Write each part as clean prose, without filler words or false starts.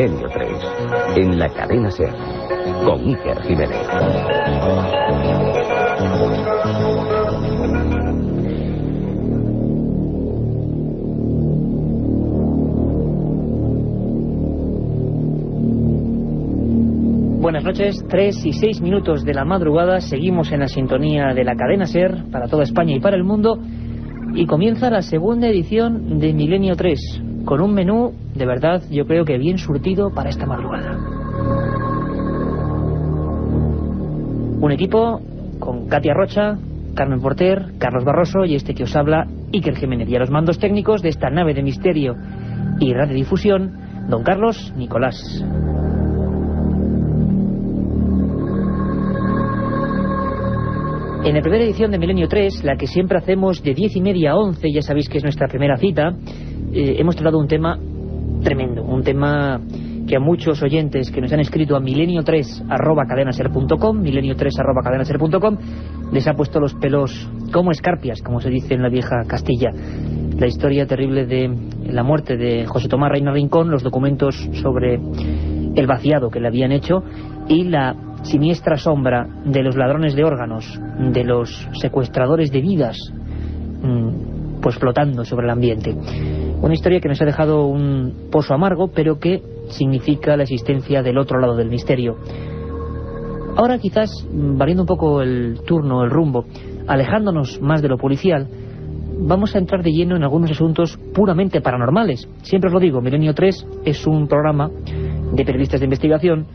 Milenio 3, en la cadena SER, con Iker Jiménez. Buenas noches, 3 y 6 minutos de la madrugada, seguimos en la sintonía de la cadena SER para toda España y para el mundo, y comienza la segunda edición de Milenio 3, con un menú de verdad yo creo que bien surtido para esta madrugada. Un equipo con Katia Rocha, Carmen Porter, Carlos Barroso y este que os habla, Iker Jiménez, y a los mandos técnicos de esta nave de misterio y radiodifusión, don Carlos Nicolás. En la primera edición de Milenio 3, la que siempre hacemos de 10:30 a 11, ya sabéis que es nuestra primera cita, hemos tratado un tema tremendo, un tema que a muchos oyentes que nos han escrito a milenio3@cadenaser.com, milenio3@cadenaser.com, les ha puesto los pelos como escarpias, como se dice en la vieja Castilla. La historia terrible de la muerte de José Tomás Reina Rincón, los documentos sobre el vaciado que le habían hecho y la siniestra sombra de los ladrones de órganos, de los secuestradores de vidas, pues flotando sobre el ambiente. Una historia que nos ha dejado un pozo amargo, pero que significa la existencia del otro lado del misterio. Ahora, quizás variando un poco el turno, el rumbo, alejándonos más de lo policial, vamos a entrar de lleno en algunos asuntos puramente paranormales. Siempre os lo digo, Milenio 3 es un programa de periodistas de investigación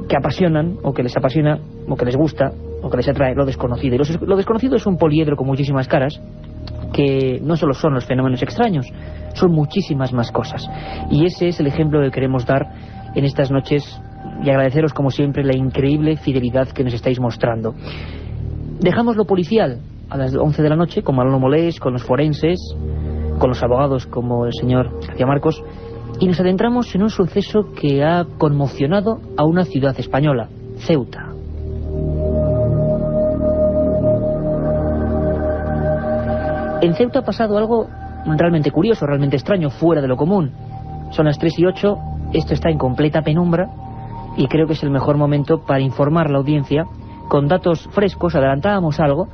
que apasionan, o que les apasiona, o que les gusta, o que les atrae lo desconocido. Y lo desconocido es un poliedro con muchísimas caras, que no solo son los fenómenos extraños, son muchísimas más cosas. Y ese es el ejemplo que queremos dar en estas noches, y agradeceros como siempre la increíble fidelidad que nos estáis mostrando. Dejamos lo policial a las 11 de la noche, con Manolo Molés, con los forenses, con los abogados como el señor García Marcos, y nos adentramos en un suceso que ha conmocionado a una ciudad española, Ceuta. En Ceuta ha pasado algo realmente curioso, realmente extraño, fuera de lo común. Son las 3:08, esto está en completa penumbra y creo que es el mejor momento para informar a la audiencia con datos frescos. Adelantábamos algo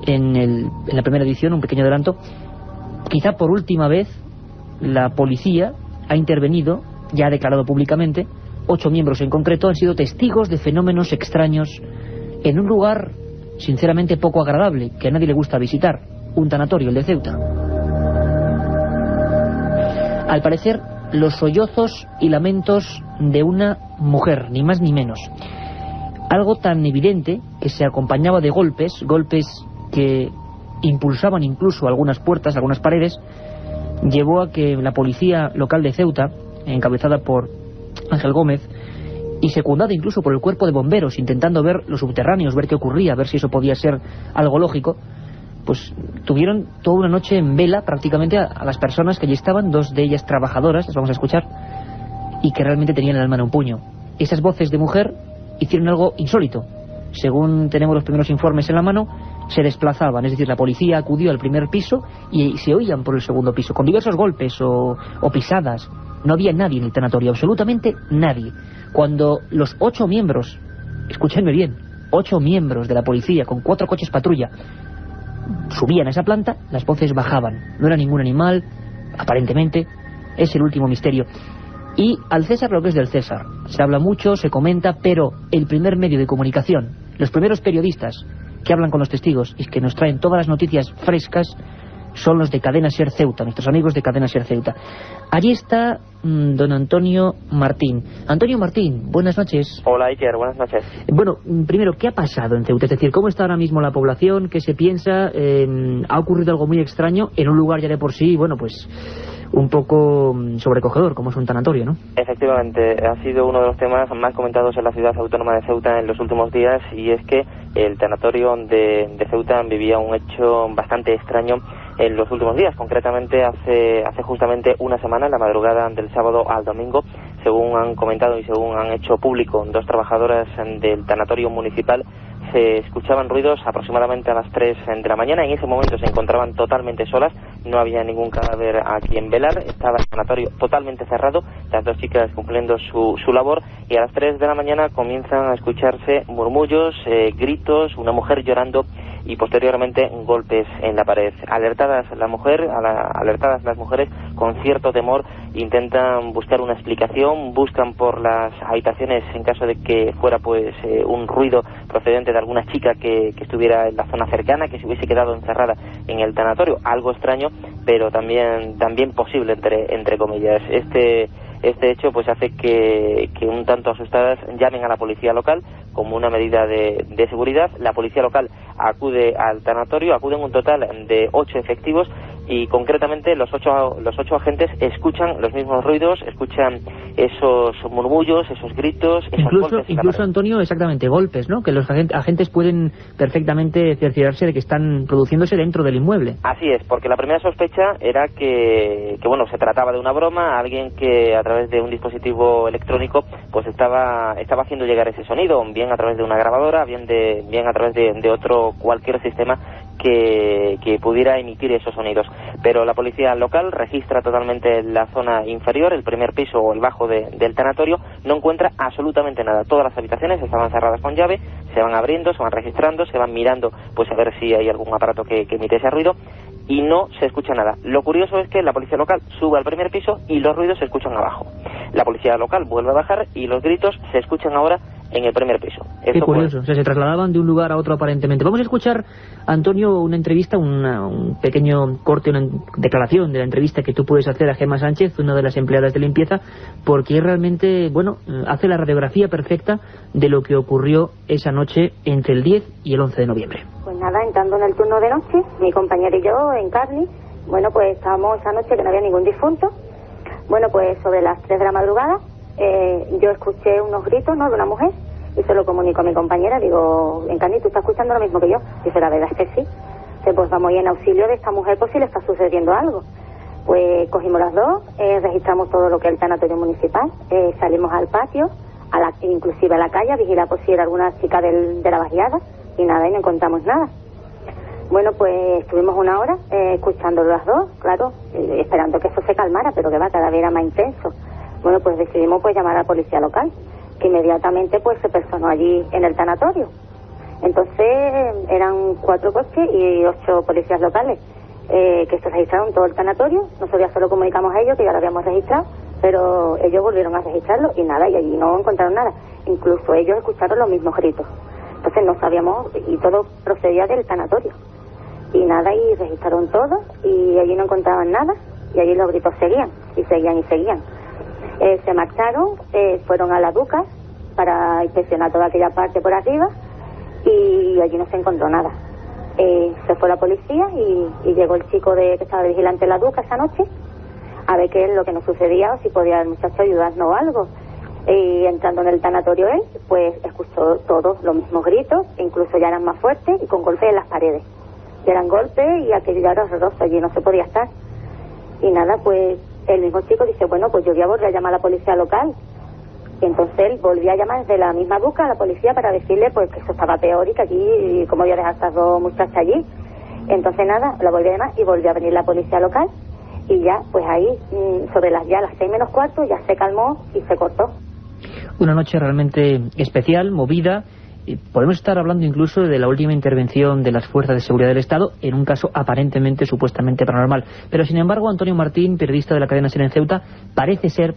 en la primera edición, un pequeño adelanto. Quizá por última vez la policía ha intervenido, ya ha declarado públicamente, 8 miembros en concreto han sido testigos de fenómenos extraños en un lugar sinceramente poco agradable, que a nadie le gusta visitar, un tanatorio, el de Ceuta. Al parecer, los sollozos y lamentos de una mujer, ni más ni menos. Algo tan evidente que se acompañaba de golpes que impulsaban incluso algunas puertas, algunas paredes, llevó a que la policía local de Ceuta, encabezada por Ángel Gómez y secundada incluso por el cuerpo de bomberos, intentando ver los subterráneos, ver qué ocurría, ver si eso podía ser algo lógico, pues tuvieron toda una noche en vela prácticamente a las personas que allí estaban, 2 de ellas trabajadoras, las vamos a escuchar, y que realmente tenían el alma en un puño. Esas voces de mujer hicieron algo insólito. Según tenemos los primeros informes en la mano, se desplazaban, es decir, la policía acudió al primer piso y se oían por el segundo piso, con diversos golpes o pisadas. No había nadie en el tanatorio, absolutamente nadie. Cuando los 8 miembros, escúchenme bien, 8 miembros de la policía con 4 coches patrulla subían a esa planta, las voces bajaban. No era ningún animal, aparentemente, es el último misterio. Y al César lo que es del César. Se habla mucho, se comenta, pero el primer medio de comunicación, los primeros periodistas que hablan con los testigos y que nos traen todas las noticias frescas, son los de Cadena SER Ceuta, nuestros amigos de Cadena SER Ceuta. Allí está don Antonio Martín. Antonio Martín, buenas noches. Hola Iker, buenas noches. Bueno, primero, ¿qué ha pasado en Ceuta? Es decir, ¿cómo está ahora mismo la población? ¿Qué se piensa? ¿Ha ocurrido algo muy extraño en un lugar ya de por sí, bueno, pues un poco sobrecogedor, como es un tanatorio, ¿no? Efectivamente, ha sido uno de los temas más comentados en la ciudad autónoma de Ceuta en los últimos días, y es que el tanatorio de Ceuta vivía un hecho bastante extraño en los últimos días. Concretamente hace justamente una semana, en la madrugada del sábado al domingo, según han comentado y según han hecho público 2 trabajadoras del tanatorio municipal, se escuchaban ruidos aproximadamente a las 3 de la mañana. En ese momento se encontraban totalmente solas, no había ningún cadáver a quien velar, estaba el sanatorio totalmente cerrado, las dos chicas cumpliendo su labor, y a las 3 de la mañana comienzan a escucharse murmullos, gritos, una mujer llorando y posteriormente golpes en la pared. Alertadas las mujeres con cierto temor intentan buscar una explicación, buscan por las habitaciones en caso de que fuera pues un ruido procedente de alguna chica que estuviera en la zona cercana, que se hubiese quedado encerrada en el tanatorio, algo extraño pero también posible entre comillas. Este hecho pues hace que un tanto asustadas llamen a la policía local como una medida de seguridad. La policía local acude al tanatorio, acuden un total de 8 efectivos y concretamente los ocho agentes escuchan los mismos ruidos, escuchan esos murmullos, esos gritos, esos golpes. Incluso Antonio, exactamente, golpes, ¿no? Que los agentes pueden perfectamente cerciorarse de que están produciéndose dentro del inmueble. Así es, porque la primera sospecha era que bueno, se trataba de una broma, alguien que a través de un dispositivo electrónico pues estaba haciendo llegar ese sonido, bien a través de una grabadora, bien a través de otro cualquier sistema que pudiera emitir esos sonidos. Pero la policía local registra totalmente la zona inferior, el primer piso o el bajo del tanatorio, no encuentra absolutamente nada. Todas las habitaciones estaban cerradas con llave, se van abriendo, se van registrando, se van mirando pues a ver si hay algún aparato que emite ese ruido, y no se escucha nada. Lo curioso es que la policía local sube al primer piso y los ruidos se escuchan abajo. La policía local vuelve a bajar y los gritos se escuchan ahora en el primer piso. Qué curioso, o sea, se trasladaban de un lugar a otro aparentemente. Vamos a escuchar, Antonio, una entrevista, un pequeño corte, una declaración de la entrevista que tú puedes hacer a Gemma Sánchez, una de las empleadas de limpieza, porque realmente, bueno, hace la radiografía perfecta de lo que ocurrió esa noche entre el 10 y el 11 de noviembre. Pues nada, entrando en el turno de noche, mi compañera y yo en Carly, bueno, pues estábamos esa noche que no había ningún difunto. Bueno, pues sobre las 3 de la madrugada yo escuché unos gritos, ¿no?, de una mujer, y se lo comunico a mi compañera. Digo, Encarni, ¿tú estás escuchando lo mismo que yo? Dice, la verdad es que sí. Dice, pues vamos a ir en auxilio de esta mujer por si le está sucediendo algo. Pues cogimos las dos, registramos todo lo que es el tanatorio municipal, salimos al patio, inclusive a la calle, a vigilar por si era alguna chica de la barriada, y nada, y no encontramos nada. Bueno, pues estuvimos una hora escuchándolo las dos, claro, esperando que eso se calmara, pero que va, cada vez era más intenso. Bueno, pues decidimos pues llamar a la policía local, que inmediatamente pues se personó allí en el tanatorio. Entonces eran 4 coches y 8 policías locales que se registraron todo el tanatorio. Nosotros ya solo comunicamos a ellos que ya lo habíamos registrado, pero ellos volvieron a registrarlo y nada, y allí no encontraron nada. Incluso ellos escucharon los mismos gritos. Entonces no sabíamos, y todo procedía del tanatorio. Y nada, y registraron todo y allí no encontraban nada, y allí los gritos seguían y seguían. Se marcharon, fueron a la Duca para inspeccionar toda aquella parte por arriba y allí no se encontró nada. Se fue la policía y llegó el chico que estaba vigilante en la Duca esa noche a ver qué es lo que nos sucedía o si podía el muchacho ayudarnos o algo. Y entrando en el tanatorio él, pues escuchó todos los mismos gritos, incluso ya eran más fuertes y con golpes en las paredes. Ya eran golpes y aquello ya era horroroso, allí no se podía estar. Y nada, pues el mismo chico dice, bueno, pues yo voy a volver a llamar a la policía local. Y entonces él volvió a llamar desde la misma Duca a la policía para decirle pues que eso estaba peor y que allí, como voy a dejar a estas dos muchachas allí. Entonces nada, la volvió a llamar y volvió a venir la policía local. Y ya, pues ahí, sobre las 6 menos cuarto, ya se calmó y se cortó. Una noche realmente especial, movida. Podemos estar hablando incluso de la última intervención de las fuerzas de seguridad del Estado en un caso aparentemente, supuestamente paranormal. Pero sin embargo, Antonio Martín, periodista de la cadena SER en Ceuta, parece ser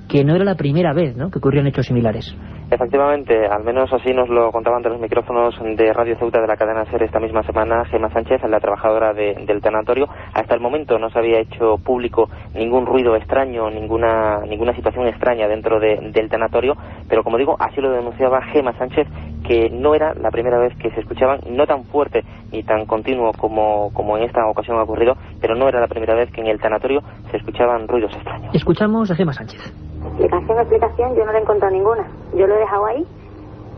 que no era la primera vez, ¿no?, que ocurrían hechos similares. Efectivamente, al menos así nos lo contaban ante los micrófonos de Radio Ceuta de la cadena SER esta misma semana Gemma Sánchez, la trabajadora del tanatorio. Hasta el momento no se había hecho público ningún ruido extraño, ninguna situación extraña dentro del tanatorio, pero como digo, así lo denunciaba Gemma Sánchez, que no era la primera vez que se escuchaban, no tan fuerte ni tan continuo como en esta ocasión ha ocurrido, pero no era la primera vez que en el tanatorio se escuchaban ruidos extraños. Escuchamos a Gemma Sánchez. Explicación, yo no le encuentro ninguna. Yo lo he dejado ahí,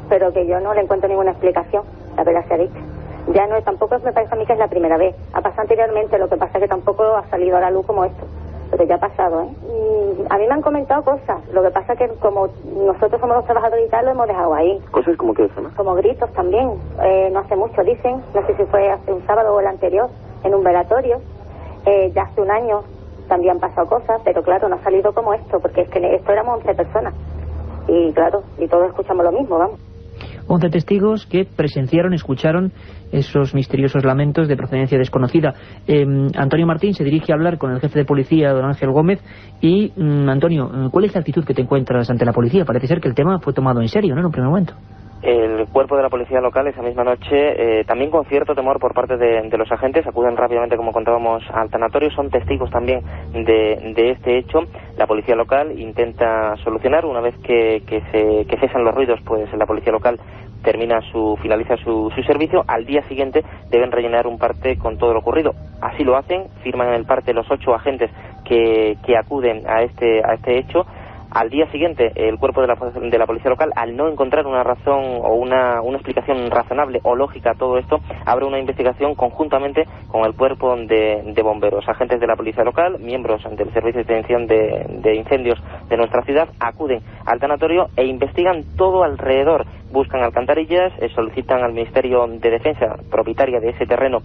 pero que yo no le encuentro ninguna explicación, la verdad se ha dicho. Ya no, tampoco me parece a mí que es la primera vez. Ha pasado anteriormente, lo que pasa es que tampoco ha salido a la luz como esto. Pero ya ha pasado, A mí me han comentado cosas, lo que pasa es que como nosotros somos los trabajadores y tal, lo hemos dejado ahí. ¿Cosas como qué, ¿no? Como gritos también, no hace mucho dicen, no sé si fue hace un sábado o el anterior, en un velatorio. Ya hace un año también han pasado cosas, pero claro, no ha salido como esto, porque es que esto éramos 11 personas. Y claro, y todos escuchamos lo mismo, vamos. 11 testigos que presenciaron, escucharon esos misteriosos lamentos de procedencia desconocida. Antonio Martín se dirige a hablar con el jefe de policía, don Ángel Gómez. Y, Antonio, ¿cuál es la actitud que te encuentras ante la policía? Parece ser que el tema fue tomado en serio, ¿no?, en un primer momento. El cuerpo de la policía local esa misma noche, también con cierto temor por parte de los agentes, acuden rápidamente, como contábamos, al tanatorio. Son testigos también de este hecho. La policía local intenta solucionar. Una vez que cesan los ruidos, pues la policía local finaliza su servicio. Al día siguiente deben rellenar un parte con todo lo ocurrido. Así lo hacen, firman en el parte los 8 agentes que acuden a este hecho. Al día siguiente, el cuerpo de la policía local, al no encontrar una razón o una explicación razonable o lógica a todo esto, abre una investigación conjuntamente con el cuerpo de bomberos. Agentes de la policía local, miembros del Servicio de Extinción de Incendios de nuestra ciudad, acuden al tanatorio e investigan todo alrededor. Buscan alcantarillas, solicitan al Ministerio de Defensa, propietaria de ese terreno,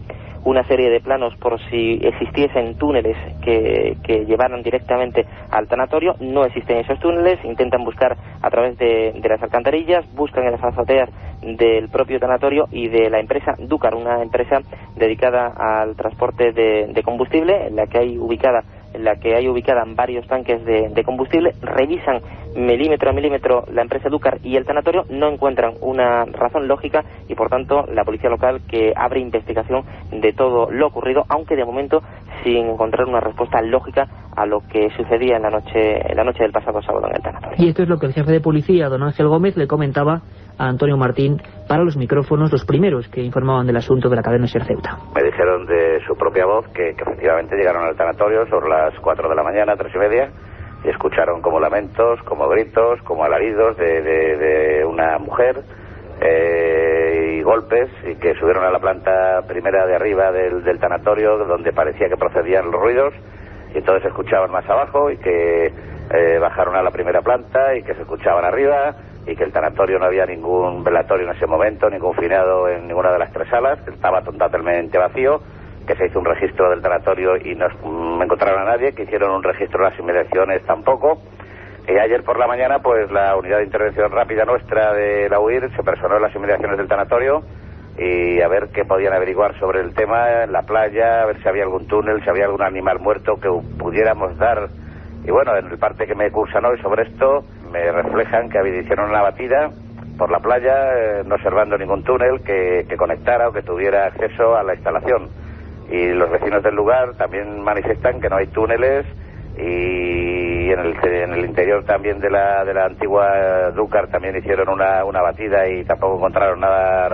una serie de planos por si existiesen túneles que llevaran directamente al tanatorio. No existen esos túneles. Intentan buscar a través de las alcantarillas, buscan en las azoteas del propio tanatorio y de la empresa Dúcar, una empresa dedicada al transporte de combustible, en la que hay ubicada varios tanques de combustible. Revisan milímetro a milímetro la empresa Dúcar y el tanatorio, no encuentran una razón lógica y por tanto la policía local que abre investigación de todo lo ocurrido, aunque de momento sin encontrar una respuesta lógica a lo que sucedía en la noche del pasado sábado en el tanatorio. Y esto es lo que el jefe de policía, don Ángel Gómez, le comentaba a Antonio Martín para los micrófonos, los primeros que informaban del asunto de la cadena SER Ceuta. Me dijeron de su propia voz que efectivamente llegaron al tanatorio sobre las 4 de la mañana, 3:30, y escucharon como lamentos, como gritos, como alaridos de una mujer y golpes, y que subieron a la planta primera de arriba del tanatorio, donde parecía que procedían los ruidos, y entonces se escuchaban más abajo, y que bajaron a la primera planta y que se escuchaban arriba, y que el tanatorio no había ningún velatorio en ese momento, ningún finado en ninguna de las 3 salas, que estaba totalmente vacío, que se hizo un registro del tanatorio y no encontraron a nadie, que hicieron un registro en las inmediaciones tampoco. Y ayer por la mañana, pues la unidad de intervención rápida nuestra de la UIR se personó en las inmediaciones del tanatorio y a ver qué podían averiguar sobre el tema en la playa, a ver si había algún túnel, si había algún animal muerto que pudiéramos dar. Y bueno, en el parte que me cursan hoy sobre esto, me reflejan que hicieron una batida por la playa, no observando ningún túnel que conectara o que tuviera acceso a la instalación. Y los vecinos del lugar también manifiestan que no hay túneles, y en el interior también de la antigua Dúcar también hicieron una batida y tampoco encontraron nada.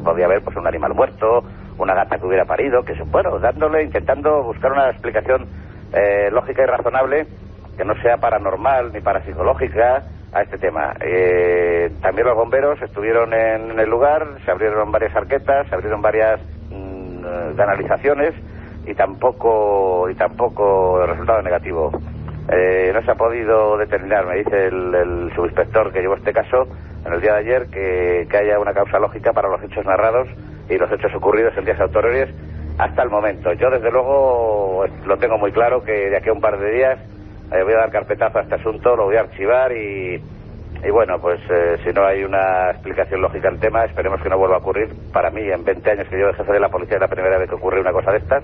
Podía haber pues un animal muerto, una gata que hubiera parido, que bueno, intentando buscar una explicación lógica y razonable que no sea paranormal ni parapsicológica a este tema. También los bomberos estuvieron en el lugar, se abrieron varias arquetas, se abrieron varias canalizaciones y tampoco el resultado negativo. No se ha podido determinar, me dice el subinspector que llevó este caso en el día de ayer, que haya una causa lógica para los hechos narrados y los hechos ocurridos en días autorales hasta el momento. Yo desde luego lo tengo muy claro, que de aquí a un par de días voy a dar carpetazo a este asunto, lo voy a archivar y bueno, pues si no hay una explicación lógica al tema, esperemos que no vuelva a ocurrir. Para mí, en 20 años que yo de jefe de la policía, es la primera vez que ocurre una cosa de estas,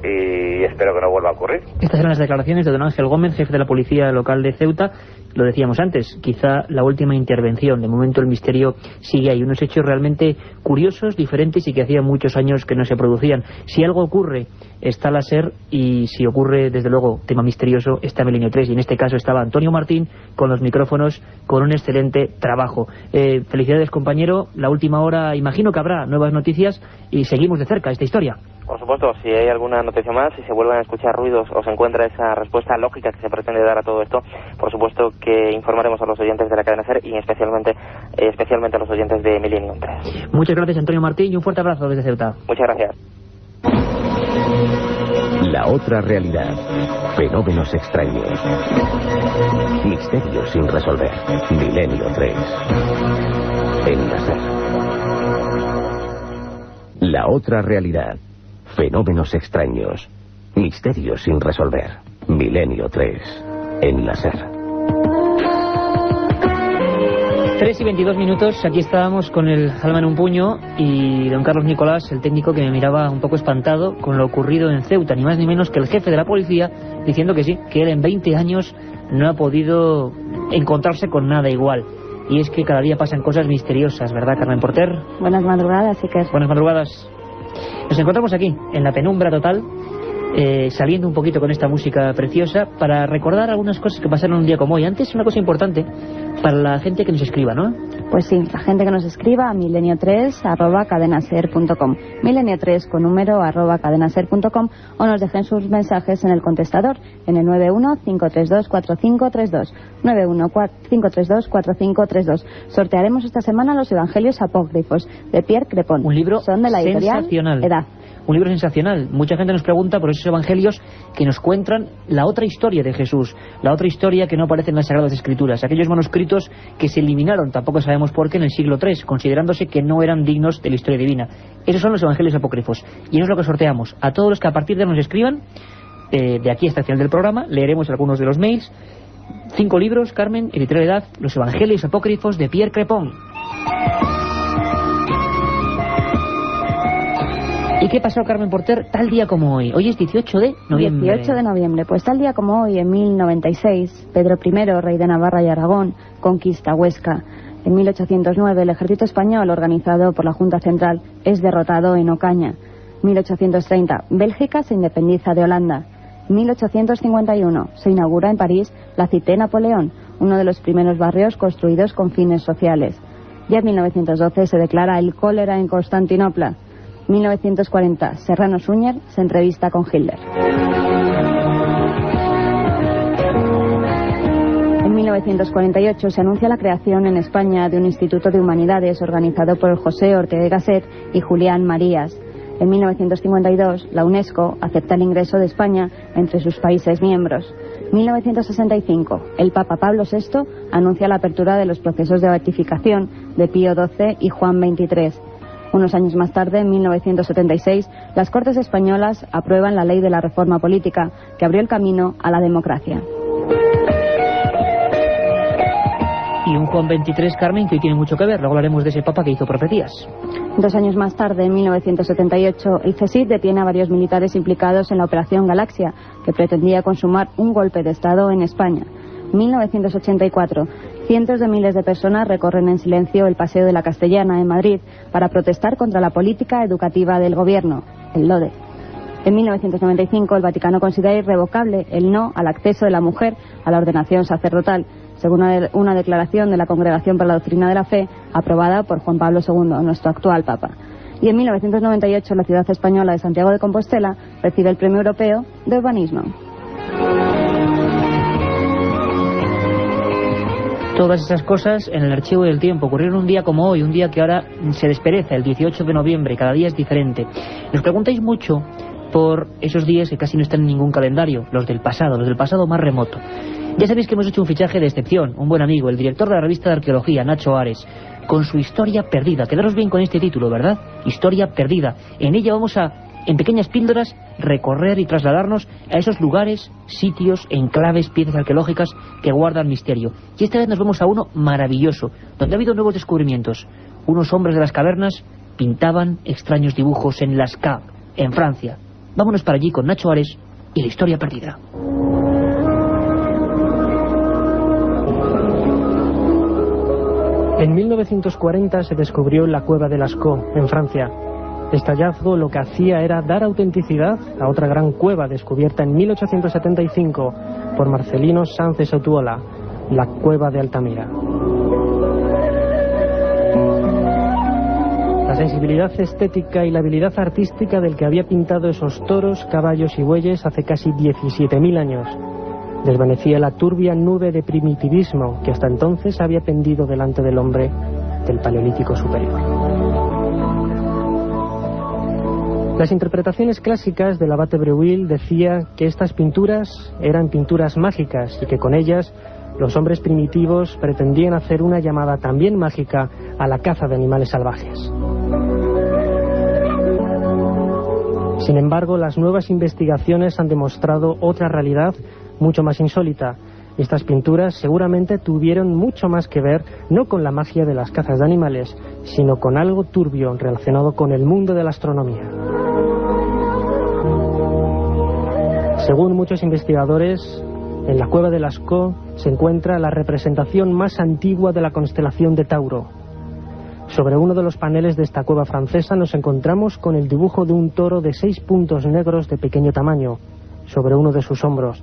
y espero que no vuelva a ocurrir. Estas eran las declaraciones de don Ángel Gómez, jefe de la policía local de Ceuta. Lo decíamos antes, quizá la última intervención. De momento el misterio sigue ahí. Unos hechos realmente curiosos, diferentes y que hacía muchos años que no se producían. Si algo ocurre, está la SER, y si ocurre, desde luego, tema misterioso, está Milenio 3. Y en este caso estaba Antonio Martín con los micrófonos, con un excelente trabajo. Felicidades, compañero. La última hora, imagino que habrá nuevas noticias y seguimos de cerca esta historia. Por supuesto, si hay alguna noticia más, si se vuelven a escuchar ruidos o se encuentra esa respuesta lógica que se pretende dar a todo esto, por supuesto que informaremos a los oyentes de la cadena SER y especialmente a los oyentes de Milenio 3. Muchas gracias, Antonio Martín, y un fuerte abrazo desde Ceuta. Muchas gracias. La otra realidad. Fenómenos extraños. Misterios sin resolver. Milenio 3. En la SER. La otra realidad. Fenómenos extraños. Misterios sin resolver. Milenio 3. En la SER. 3:22, aquí estábamos con el alma en un puño y don Carlos Nicolás, el técnico, que me miraba un poco espantado con lo ocurrido en Ceuta, ni más ni menos que el jefe de la policía diciendo que sí, que él en 20 años no ha podido encontrarse con nada igual. Y es que cada día pasan cosas misteriosas, ¿verdad, Carmen Porter? Buenas madrugadas, Iker. Buenas madrugadas. Nos encontramos aquí, en la penumbra total, saliendo un poquito con esta música preciosa para recordar algunas cosas que pasaron un día como hoy. Antes, una cosa importante para la gente que nos escriba, ¿no? Pues sí, la gente que nos escriba a milenio3@cadenaser.com, milenio3 con número @cadenaser.com, o nos dejen sus mensajes en el contestador en el 915324532, 915324532. Sortearemos esta semana los Evangelios Apócrifos de Pierre Crepon. Un libro son de la editorial sensacional. Edad. Un libro sensacional. Mucha gente nos pregunta por esos evangelios que nos cuentan la otra historia de Jesús, la otra historia que no aparece en las Sagradas Escrituras, aquellos manuscritos que se eliminaron, tampoco sabemos por qué, en el siglo III, considerándose que no eran dignos de la historia divina. Esos son los evangelios apócrifos, y eso es lo que sorteamos. A todos los que a partir de ahora nos escriban, de aquí hasta el final del programa, leeremos algunos de los mails. 5 libros, Carmen, editorial Edad, los evangelios apócrifos de Pierre Crepon. ¿Y qué pasó, Carmen Porter, tal día como hoy? Hoy es 18 de noviembre. 18 de noviembre. Pues tal día como hoy, en 1096, Pedro I, rey de Navarra y Aragón, conquista Huesca. En 1809, el ejército español, organizado por la Junta Central, es derrotado en Ocaña. 1830, Bélgica se independiza de Holanda. 1851, se inaugura en París la Cité Napoleón, uno de los primeros barrios construidos con fines sociales. Ya en 1912 se declara el cólera en Constantinopla. 1940, Serrano Suñer se entrevista con Hitler. En 1948 se anuncia la creación en España de un Instituto de Humanidades organizado por José Ortega y Gasset y Julián Marías. En 1952, la UNESCO acepta el ingreso de España entre sus países miembros. 1965, el Papa Pablo VI anuncia la apertura de los procesos de beatificación de Pío XII y Juan XXIII. Unos años más tarde, en 1976, las Cortes españolas aprueban la Ley de la Reforma Política, que abrió el camino a la democracia. Y un Juan XXIII, Carmen, que hoy tiene mucho que ver. Luego hablaremos de ese papa que hizo profecías. 2 años más tarde, en 1978, el CSIC detiene a varios militares implicados en la Operación Galaxia, que pretendía consumar un golpe de Estado en España. 1984, cientos de miles de personas recorren en silencio el Paseo de la Castellana en Madrid para protestar contra la política educativa del gobierno, el LODE. En 1995, el Vaticano considera irrevocable el no al acceso de la mujer a la ordenación sacerdotal, según una declaración de la Congregación para la Doctrina de la Fe, aprobada por Juan Pablo II, nuestro actual Papa. Y en 1998, la ciudad española de Santiago de Compostela recibe el Premio Europeo de Urbanismo. Todas esas cosas en el archivo del tiempo ocurrieron un día como hoy, un día que ahora se despereza, el 18 de noviembre, cada día es diferente. Nos preguntáis mucho por esos días que casi no están en ningún calendario, los del pasado más remoto. Ya sabéis que hemos hecho un fichaje de excepción, un buen amigo, el director de la revista de arqueología, Nacho Ares, con su Historia Perdida. Quedaros bien con este título, ¿verdad? Historia Perdida. En ella vamos a, en pequeñas píldoras, recorrer y trasladarnos a esos lugares, sitios, enclaves, piezas arqueológicas que guardan misterio. Y esta vez nos vamos a uno maravilloso, donde ha habido nuevos descubrimientos. Unos hombres de las cavernas pintaban extraños dibujos en Lascaux, en Francia. Vámonos para allí con Nacho Ares y la Historia Perdida. En 1940 se descubrió la cueva de Lascaux, en Francia. Este hallazgo lo que hacía era dar autenticidad a otra gran cueva descubierta en 1875 por Marcelino Sánchez Otuola, la cueva de Altamira. La sensibilidad estética y la habilidad artística del que había pintado esos toros, caballos y bueyes hace casi 17.000 años desvanecía la turbia nube de primitivismo que hasta entonces había pendido delante del hombre del Paleolítico superior. Las interpretaciones clásicas del abate Breuil decía que estas pinturas eran pinturas mágicas y que con ellas los hombres primitivos pretendían hacer una llamada también mágica a la caza de animales salvajes. Sin embargo, las nuevas investigaciones han demostrado otra realidad mucho más insólita. Estas pinturas seguramente tuvieron mucho más que ver no con la magia de las cazas de animales, sino con algo turbio relacionado con el mundo de la astronomía. Según muchos investigadores, en la cueva de Lascaux se encuentra la representación más antigua de la constelación de Tauro. Sobre uno de los paneles de esta cueva francesa nos encontramos con el dibujo de un toro de 6 puntos negros de pequeño tamaño sobre uno de sus hombros.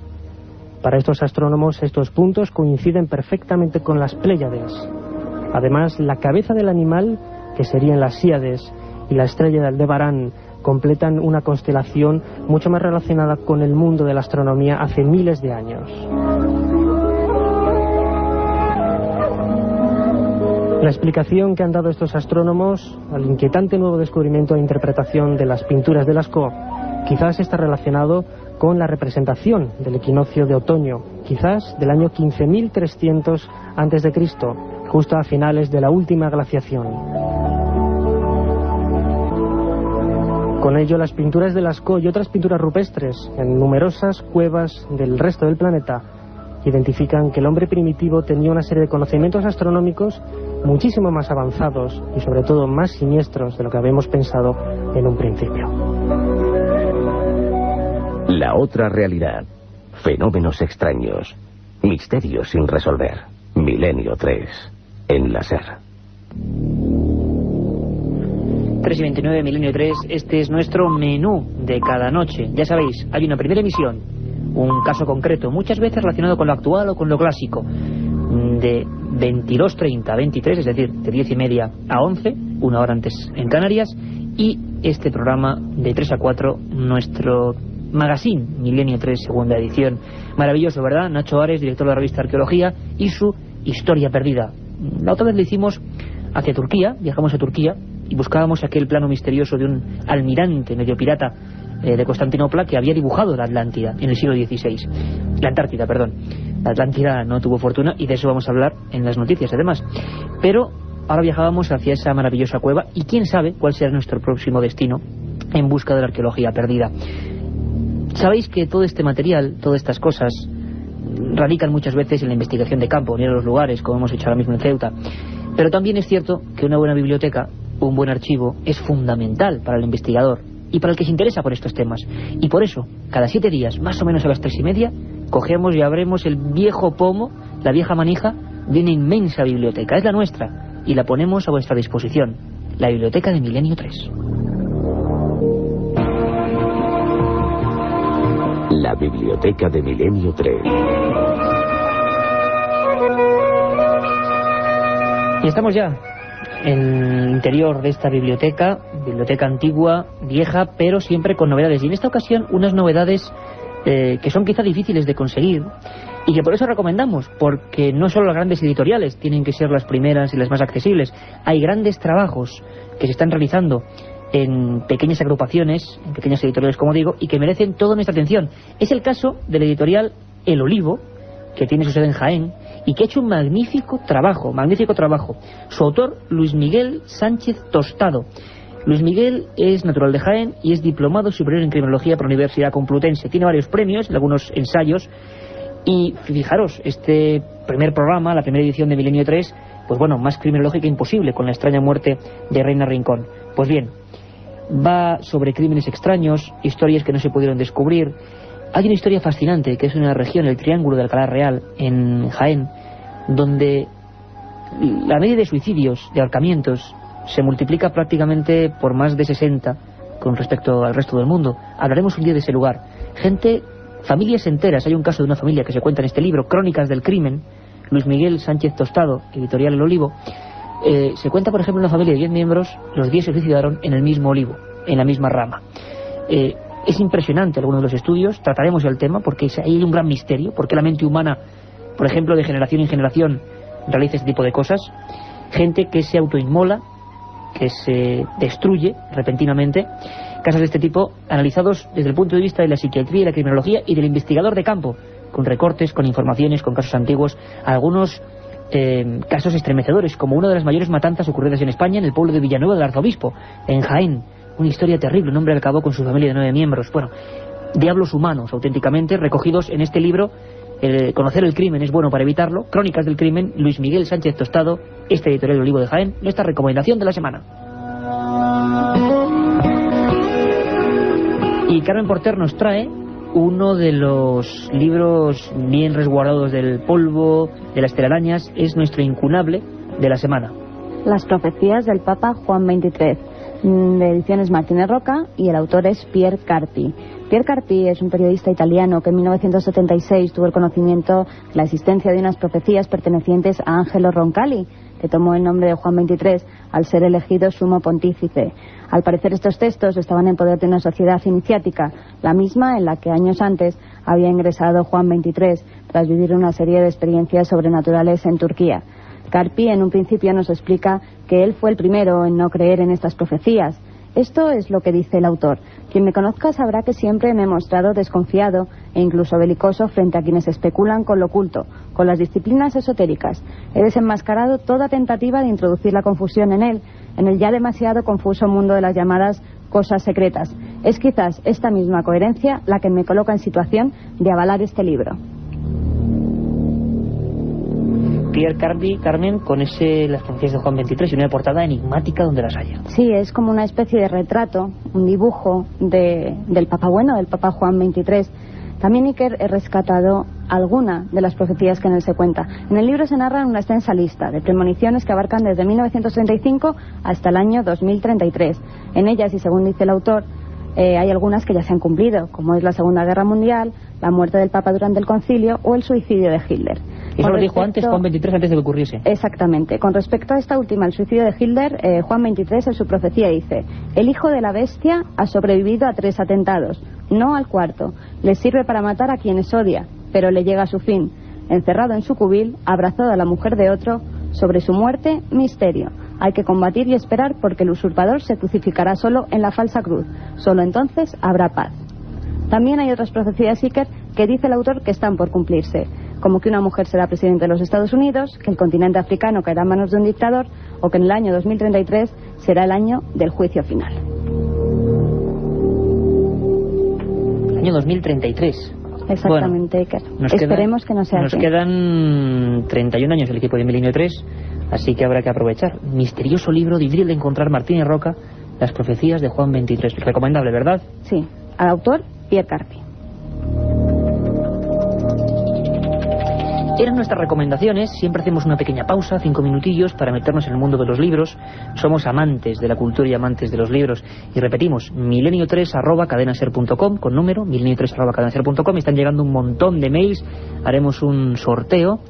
Para estos astrónomos, estos puntos coinciden perfectamente con las Pléyades. Además, la cabeza del animal, que serían las Síades, y la estrella de Aldebarán completan una constelación mucho más relacionada con el mundo de la astronomía hace miles de años. La explicación que han dado estos astrónomos al inquietante nuevo descubrimiento e interpretación de las pinturas de Lascaux quizás está relacionado con la representación del equinoccio de otoño, quizás del año 15.300 a.C., justo a finales de la última glaciación. Con ello, las pinturas de Lascaux y otras pinturas rupestres en numerosas cuevas del resto del planeta identifican que el hombre primitivo tenía una serie de conocimientos astronómicos muchísimo más avanzados y sobre todo más siniestros de lo que habíamos pensado en un principio. La otra realidad. Fenómenos extraños. Misterios sin resolver. Milenio 3. En la SER. 3:29, Milenio 3, este es nuestro menú de cada noche. Ya sabéis, hay una primera emisión, un caso concreto, muchas veces relacionado con lo actual o con lo clásico, de 22:30 a 23, es decir, de 10:30 a 11, una hora antes en Canarias, y este programa de 3 a 4, nuestro magazine, Milenio 3, segunda edición. Maravilloso, ¿verdad? Nacho Ares, director de la revista Arqueología, y su Historia Perdida. La otra vez lo hicimos hacia Turquía, viajamos a Turquía, y buscábamos aquel plano misterioso de un almirante medio pirata de Constantinopla que había dibujado la Atlántida en el siglo XVI. La Antártida, perdón. La Atlántida no tuvo fortuna y de eso vamos a hablar en las noticias además. Pero ahora viajábamos hacia esa maravillosa cueva y quién sabe cuál será nuestro próximo destino en busca de la arqueología perdida. Sabéis que todo este material, todas estas cosas, radican muchas veces en la investigación de campo, en ir a los lugares, como hemos hecho ahora mismo en Ceuta. Pero también es cierto que una buena biblioteca, un buen archivo, es fundamental para el investigador y para el que se interesa por estos temas. Y por eso, cada 7 días, más o menos a las 3:30, cogemos y abrimos el viejo pomo, la vieja manija de una inmensa biblioteca. Es la nuestra y la ponemos a vuestra disposición. La biblioteca de Milenio 3. La biblioteca de Milenio 3. Y estamos ya en el interior de esta biblioteca antigua, vieja, pero siempre con novedades. Y en esta ocasión unas novedades que son quizá difíciles de conseguir y que por eso recomendamos, porque no solo las grandes editoriales tienen que ser las primeras y las más accesibles. Hay grandes trabajos que se están realizando en pequeñas agrupaciones, en pequeñas editoriales, como digo, y que merecen toda nuestra atención. Es el caso de la editorial El Olivo, que tiene su sede en Jaén, y que ha hecho un magnífico trabajo. Su autor, Luis Miguel Sánchez Tostado. Luis Miguel es natural de Jaén y es diplomado superior en criminología por la Universidad Complutense. Tiene varios premios, algunos ensayos, y fijaros, este primer programa, la primera edición de Milenio 3, pues bueno, más criminológica imposible, con la extraña muerte de Reina Rincón. Pues bien, va sobre crímenes extraños, historias que no se pudieron descubrir. Hay una historia fascinante, que es una región, el Triángulo de Alcalá Real, en Jaén, donde la media de suicidios, de ahorcamientos, se multiplica prácticamente por más de 60 con respecto al resto del mundo. Hablaremos un día de ese lugar. Gente, familias enteras. Hay un caso de una familia que se cuenta en este libro, Crónicas del Crimen, Luis Miguel Sánchez Tostado, editorial El Olivo. Se cuenta, por ejemplo, una familia de 10 miembros, los 10 se suicidaron en el mismo olivo, en la misma rama. Es impresionante algunos de los estudios, trataremos el tema porque ahí hay un gran misterio, porque la mente humana, por ejemplo, de generación en generación realiza este tipo de cosas. Gente que se autoinmola, que se destruye repentinamente. Casos de este tipo analizados desde el punto de vista de la psiquiatría y la criminología y del investigador de campo, con recortes, con informaciones, con casos antiguos, algunos casos estremecedores, como una de las mayores matanzas ocurridas en España en el pueblo de Villanueva del Arzobispo, en Jaén, una historia terrible, un hombre que acabó con su familia de 9 miembros. Bueno, diablos humanos, auténticamente, recogidos en este libro. Conocer el crimen es bueno para evitarlo. Crónicas del crimen, Luis Miguel Sánchez Tostado, este editorial del Olivo de Jaén, nuestra recomendación de la semana. Y Carmen Porter nos trae uno de los libros bien resguardados del polvo, de las telarañas, es nuestro incunable de la semana. Las profecías del Papa Juan XXIII, de Ediciones Martínez Roca, y el autor es Pierre Carpi. Pierre Carpi es un periodista italiano que en 1976 tuvo el conocimiento de la existencia de unas profecías pertenecientes a Angelo Roncalli, que tomó el nombre de Juan XXIII al ser elegido sumo pontífice. Al parecer estos textos estaban en poder de una sociedad iniciática, la misma en la que años antes había ingresado Juan XXIII tras vivir una serie de experiencias sobrenaturales en Turquía. Carpi en un principio nos explica que él fue el primero en no creer en estas profecías. Esto es lo que dice el autor. Quien me conozca sabrá que siempre me he mostrado desconfiado e incluso belicoso frente a quienes especulan con lo oculto, con las disciplinas esotéricas. He desenmascarado toda tentativa de introducir la confusión en el ya demasiado confuso mundo de las llamadas cosas secretas. Es quizás esta misma coherencia la que me coloca en situación de avalar este libro. Pierre Carpi, Carmen, con las profecías de Juan XXIII y una portada enigmática donde las haya. Sí, es como una especie de retrato, un dibujo del Papa Bueno, del Papa Juan XXIII. También Iker he rescatado alguna de las profecías que en él se cuenta. En el libro se narra una extensa lista de premoniciones que abarcan desde 1935 hasta el año 2033. En ellas, y según dice el autor, hay algunas que ya se han cumplido, como es la Segunda Guerra Mundial, la muerte del Papa durante el concilio o el suicidio de Hitler. Eso lo dijo antes Juan XXIII, antes de que ocurriese. Exactamente. Con respecto a esta última, el suicidio de Hitler, Juan XXIII en su profecía dice: el hijo de la bestia ha sobrevivido a 3 atentados, no al cuarto. Le sirve para matar a quienes odia, pero le llega a su fin. Encerrado en su cubil, abrazado a la mujer de otro, sobre su muerte, misterio. Hay que combatir y esperar porque el usurpador se crucificará solo en la falsa cruz. Solo entonces habrá paz. También hay otras profecías, Iker, que dice el autor que están por cumplirse, como que una mujer será presidente de los Estados Unidos, que el continente africano caerá en manos de un dictador, o que en el año 2033 será el año del juicio final. El año 2033. Exactamente, Iker. Esperemos que no sea así. Nos así. Quedan 31 años el equipo de Milenio 3, así que habrá que aprovechar. Misterioso libro, difícil de encontrar, Martínez Roca, Las profecías de Juan XXIII. Recomendable, ¿verdad? Sí. Al autor, Pierre Carpi. Eran nuestras recomendaciones. Siempre hacemos una pequeña pausa, 5 minutillos, para meternos en el mundo de los libros. Somos amantes de la cultura y amantes de los libros. Y repetimos, milenio3@cadenaser.com, con número, milenio3@cadenaser.com. Están llegando un montón de mails. Haremos un sorteo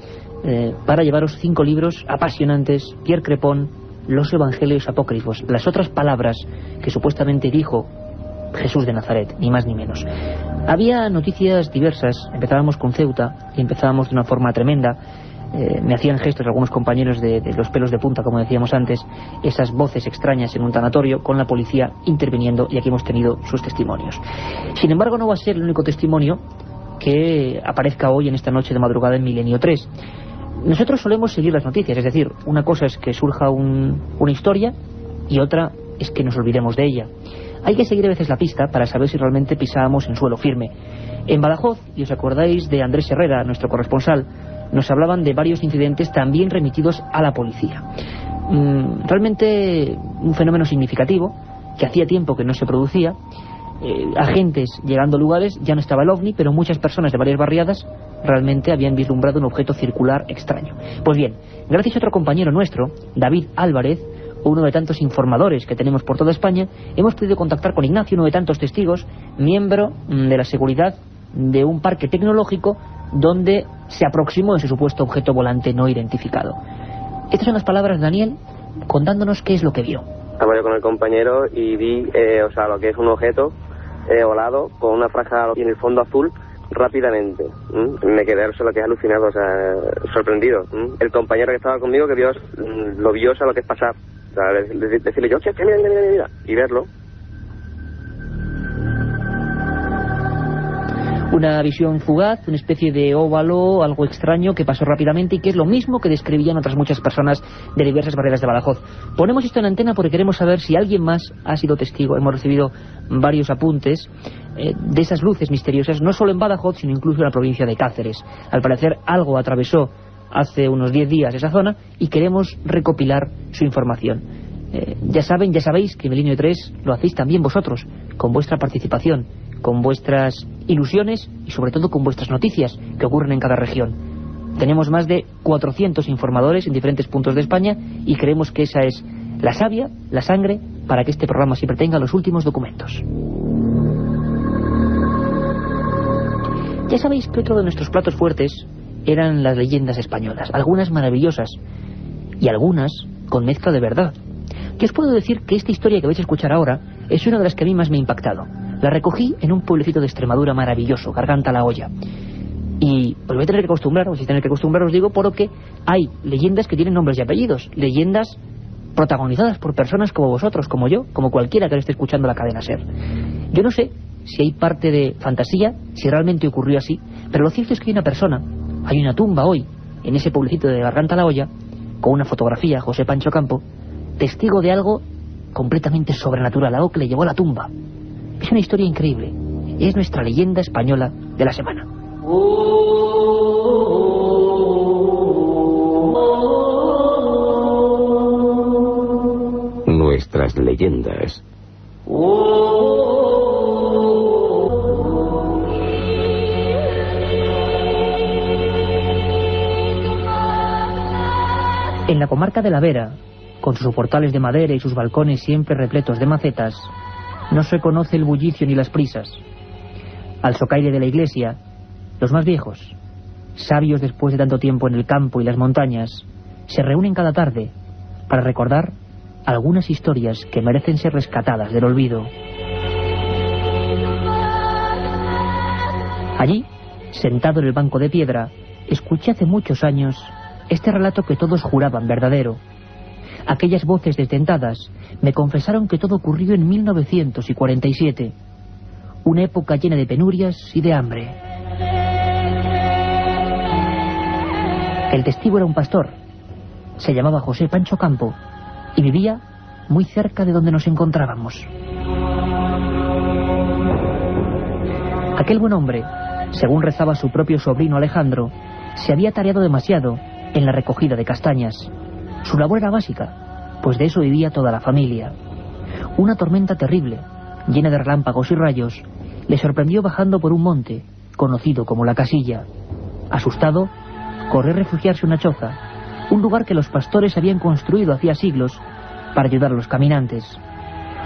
para llevaros 5 libros apasionantes. Pierre Crepon, Los Evangelios Apócrifos, las otras palabras que supuestamente dijo Jesús de Nazaret, ni más ni menos. Había noticias diversas. Empezábamos con Ceuta y empezábamos de una forma tremenda. Me hacían gestos algunos compañeros de los pelos de punta, como decíamos antes, esas voces extrañas en un tanatorio con la policía interviniendo, y aquí hemos tenido sus testimonios. Sin embargo, no va a ser el único testimonio que aparezca hoy en esta noche de madrugada en Milenio 3. Nosotros solemos seguir las noticias, es decir, una cosa es que surja una historia y otra es que nos olvidemos de ella. Hay que seguir a veces la pista para saber si realmente pisábamos en suelo firme. En Badajoz, y os acordáis de Andrés Herrera, nuestro corresponsal, nos hablaban de varios incidentes también remitidos a la policía. Realmente un fenómeno significativo, que hacía tiempo que no se producía. Agentes llegando a lugares, ya no estaba el OVNI, pero muchas personas de varias barriadas realmente habían vislumbrado un objeto circular extraño. Pues bien, gracias a otro compañero nuestro, David Álvarez, uno de tantos informadores que tenemos por toda España, hemos podido contactar con Ignacio, uno de tantos testigos, miembro de la seguridad de un parque tecnológico donde se aproximó ese supuesto objeto volante no identificado. Estas son las palabras de Daniel contándonos qué es lo que vio. Estaba yo con el compañero y vi lo que es un objeto volado con una franja en el fondo azul rápidamente. Me quedé lo que es alucinado, sorprendido. El compañero que estaba conmigo que lo vio, lo que es pasar. Decirle yo, che, mira, y verlo. Una visión fugaz, una especie de óvalo, algo extraño que pasó rápidamente y que es lo mismo que describían otras muchas personas de diversas barriadas de Badajoz. Ponemos esto en antena porque queremos saber si alguien más ha sido testigo. Hemos recibido varios apuntes de esas luces misteriosas, no solo en Badajoz, sino incluso en la provincia de Cáceres. Al parecer algo atravesó hace unos 10 días esa zona y queremos recopilar su información. Ya sabéis que Milenio 3 lo hacéis también vosotros, con vuestra participación, con vuestras ilusiones y sobre todo con vuestras noticias que ocurren en cada región. Tenemos más de 400 informadores en diferentes puntos de España y creemos que esa es la savia, la sangre, para que este programa siempre tenga los últimos documentos. Ya sabéis que otro de nuestros platos fuertes eran las leyendas españolas, algunas maravillosas y algunas con mezcla de verdad. Yo os puedo decir que esta historia que vais a escuchar ahora es una de las que a mí más me ha impactado. La recogí en un pueblecito de Extremadura maravilloso, Garganta la Olla. Y os voy a tener que acostumbrar, os digo, porque hay leyendas que tienen nombres y apellidos, leyendas protagonizadas por personas como vosotros, como yo, como cualquiera que le esté escuchando la cadena SER. Yo no sé si hay parte de fantasía, si realmente ocurrió así, pero lo cierto es que hay una persona, hay una tumba hoy, en ese pueblecito de Garganta la Olla, con una fotografía, José Pancho Campo, testigo de algo completamente sobrenatural, algo que le llevó a la tumba. Es una historia increíble. Es nuestra leyenda española de la semana. Nuestras leyendas. En la comarca de la Vera, con sus soportales de madera y sus balcones siempre repletos de macetas, no se conoce el bullicio ni las prisas. Al socaire de la iglesia, los más viejos, sabios después de tanto tiempo en el campo y las montañas, se reúnen cada tarde para recordar algunas historias que merecen ser rescatadas del olvido. Allí, sentado en el banco de piedra, escuché hace muchos años este relato que todos juraban verdadero. Aquellas voces desdentadas me confesaron que todo ocurrió en 1947, una época llena de penurias y de hambre. El testigo era un pastor, se llamaba José Pancho Campo y vivía muy cerca de donde nos encontrábamos. Aquel buen hombre, según rezaba su propio sobrino Alejandro, se había tareado demasiado en la recogida de castañas. Su labor era básica, pues de eso vivía toda la familia. Una tormenta terrible, llena de relámpagos y rayos, le sorprendió bajando por un monte, conocido como La Casilla. Asustado, corrió a refugiarse en una choza, un lugar que los pastores habían construido hacía siglos para ayudar a los caminantes.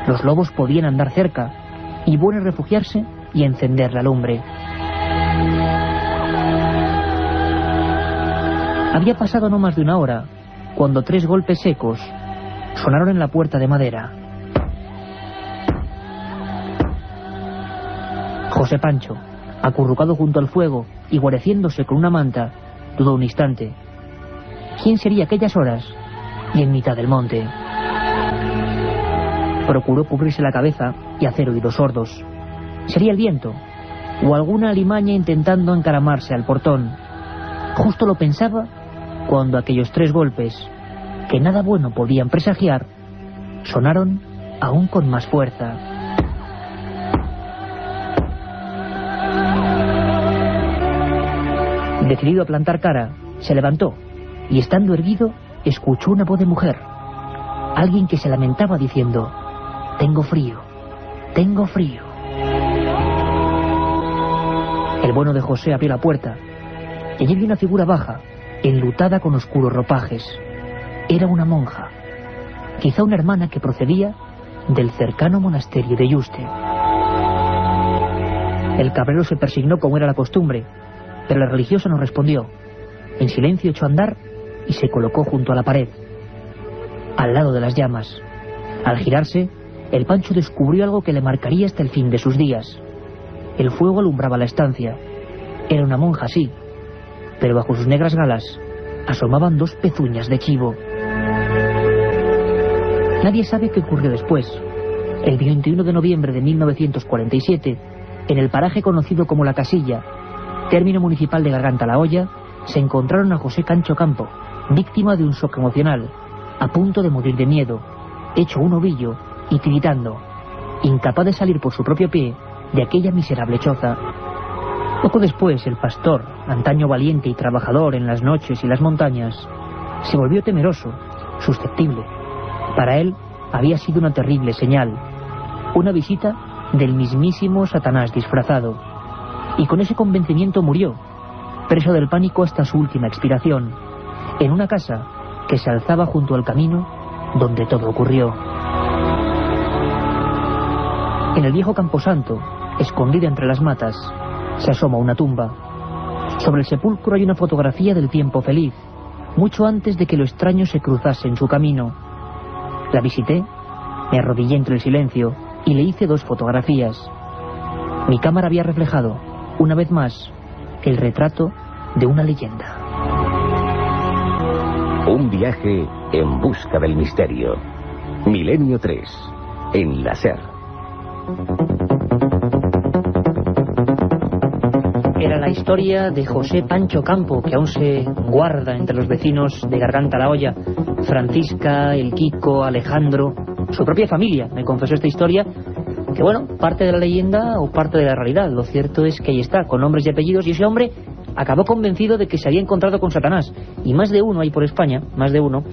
Los lobos podían andar cerca, y bueno refugiarse y encender la lumbre. Había pasado no más de una hora, cuando 3 golpes secos sonaron en la puerta de madera. José Pancho, acurrucado junto al fuego y guareciéndose con una manta, dudó un instante. ¿Quién sería aquellas horas y en mitad del monte? Procuró cubrirse la cabeza y hacer oídos sordos. ¿Sería el viento o alguna alimaña intentando encaramarse al portón? Justo lo pensaba cuando aquellos 3 golpes, que nada bueno podían presagiar, sonaron aún con más fuerza. Decidido a plantar cara, se levantó y, estando erguido, escuchó una voz de mujer, alguien que se lamentaba diciendo: «Tengo frío, tengo frío». El bueno de José abrió la puerta y allí vio una figura baja, enlutada con oscuros ropajes. Era una monja, quizá una hermana que procedía del cercano monasterio de Yuste. El cabrero se persignó como era la costumbre, pero la religiosa no respondió. En silencio echó a andar y se colocó junto a la pared, al lado de las llamas. Al girarse, el Pancho descubrió algo que le marcaría hasta el fin de sus días. El fuego alumbraba la estancia. Era una monja, sí, pero bajo sus negras galas asomaban 2 pezuñas de chivo. Nadie sabe qué ocurrió después. El 21 de noviembre de 1947, En el paraje conocido como La Casilla, término municipal de Garganta La Olla, se encontraron a José Pancho Campo, víctima de un shock emocional, a punto de morir de miedo, hecho un ovillo y tiritando, incapaz de salir por su propio pie de aquella miserable choza. Poco después, el pastor, antaño valiente y trabajador en las noches y las montañas, se volvió temeroso, susceptible. Para él había sido una terrible señal, una visita del mismísimo Satanás disfrazado, y con ese convencimiento murió, preso del pánico hasta su última expiración, en una casa que se alzaba junto al camino donde todo ocurrió. En el viejo camposanto, escondida entre las matas, se asoma una tumba. Sobre el sepulcro hay una fotografía del tiempo feliz, mucho antes de que lo extraño se cruzase en su camino. La visité, me arrodillé entre el silencio y le hice 2 fotografías. Mi cámara había reflejado, una vez más, el retrato de una leyenda. Un viaje en busca del misterio. Milenio 3, en la SER. Era la historia de José Pancho Campo, que aún se guarda entre los vecinos de Garganta La Olla. Francisca, el Kiko, Alejandro, su propia familia me confesó esta historia, que bueno, parte de la leyenda o parte de la realidad. Lo cierto es que ahí está, con nombres y apellidos, y ese hombre acabó convencido de que se había encontrado con Satanás. Y más de uno hay por España, más de uno,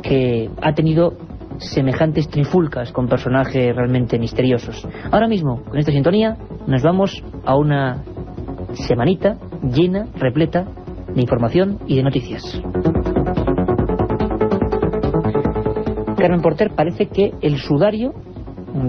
que ha tenido semejantes trifulcas con personajes realmente misteriosos. Ahora mismo, con esta sintonía, nos vamos a una semanita llena, repleta de información y de noticias. Carmen Porter, parece que el sudario,